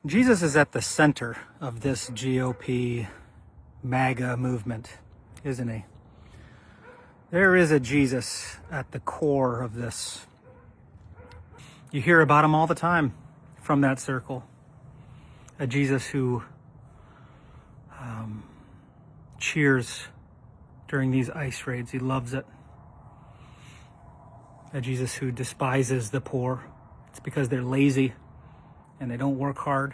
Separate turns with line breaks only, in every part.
Jesus is at the center of this GOP MAGA movement, isn't he? There is a Jesus at the core of this. You hear about him all the time from that circle. A Jesus who cheers during these ICE raids. He loves it. A Jesus who despises the poor. It's because they're lazy and they don't work hard.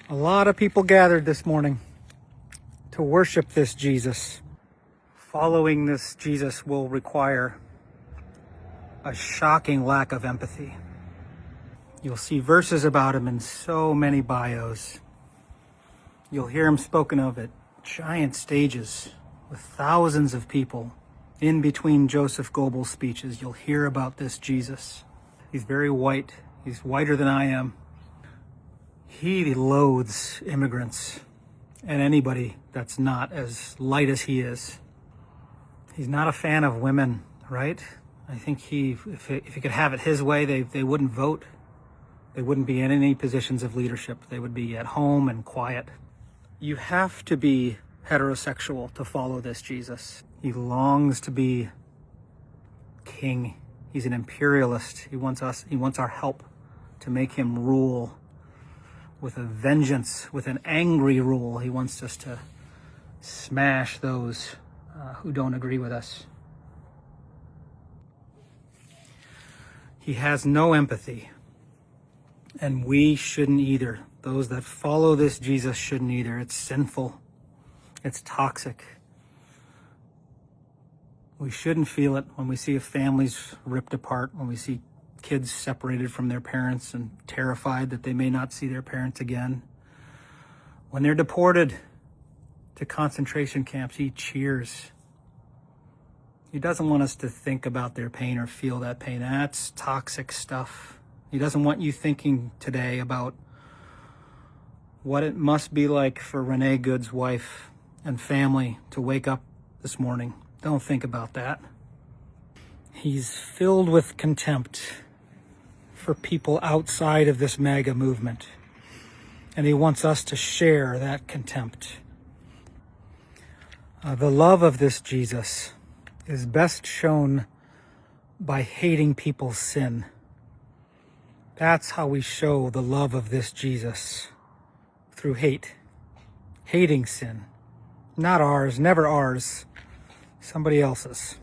A lot of people gathered this morning to worship this Jesus. Following this Jesus will require a shocking lack of empathy. You'll see verses about him in so many bios. You'll hear him spoken of at giant stages with thousands of people. In between Joseph Goebbels' speeches, you'll hear about this Jesus. He's very white. He's whiter than I am. He loathes immigrants and anybody that's not as light as he is. He's not a fan of women, right? I think if he could have it his way, they wouldn't vote. They wouldn't be in any positions of leadership. They would be at home and quiet. You have to be heterosexual to follow this Jesus. He longs to be king. He's an imperialist. He wants our help to make him rule with a vengeance, with an angry rule. He wants us to smash those who don't agree with us. He has no empathy, and we shouldn't either. Those that follow this Jesus shouldn't either. It's sinful. It's toxic. We shouldn't feel it when we see families ripped apart, when we see kids separated from their parents and terrified that they may not see their parents again. When they're deported to concentration camps, he cheers. He doesn't want us to think about their pain or feel that pain. That's toxic stuff. He doesn't want you thinking today about what it must be like for Renee Good's wife and family to wake up this morning. Don't think about that. He's filled with contempt for people outside of this MAGA movement, and he wants us to share that contempt. The love of this Jesus is best shown by hating people's sin. That's how we show the love of this Jesus, through hate. Hating sin. Not ours, never ours. Somebody else's.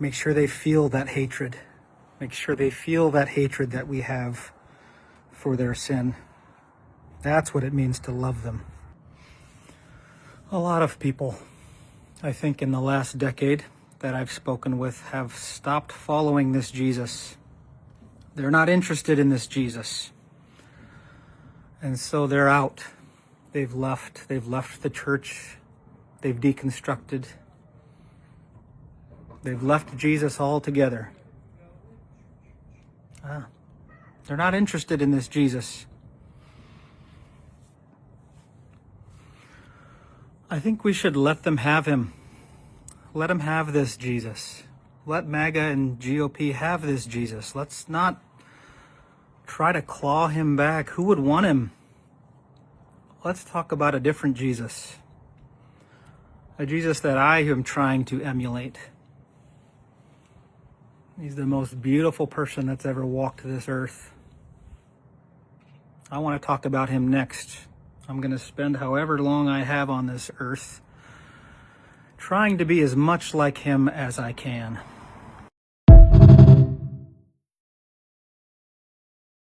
Make sure they feel that hatred. Make sure they feel that hatred that we have for their sin. That's what it means to love them. A lot of people, I think in the last decade that I've spoken with, have stopped following this Jesus. They're not interested in this Jesus. And so they're out. They've left. They've left the church. They've deconstructed. They've left Jesus altogether. They're not interested in this Jesus. I think we should let them have him. Let him have this Jesus. Let MAGA and GOP have this Jesus. Let's not try to claw him back. Who would want him? Let's talk about a different Jesus. A Jesus that I am trying to emulate. He's the most beautiful person that's ever walked this earth. I want to talk about him next. I'm going to spend however long I have on this earth trying to be as much like him as I can.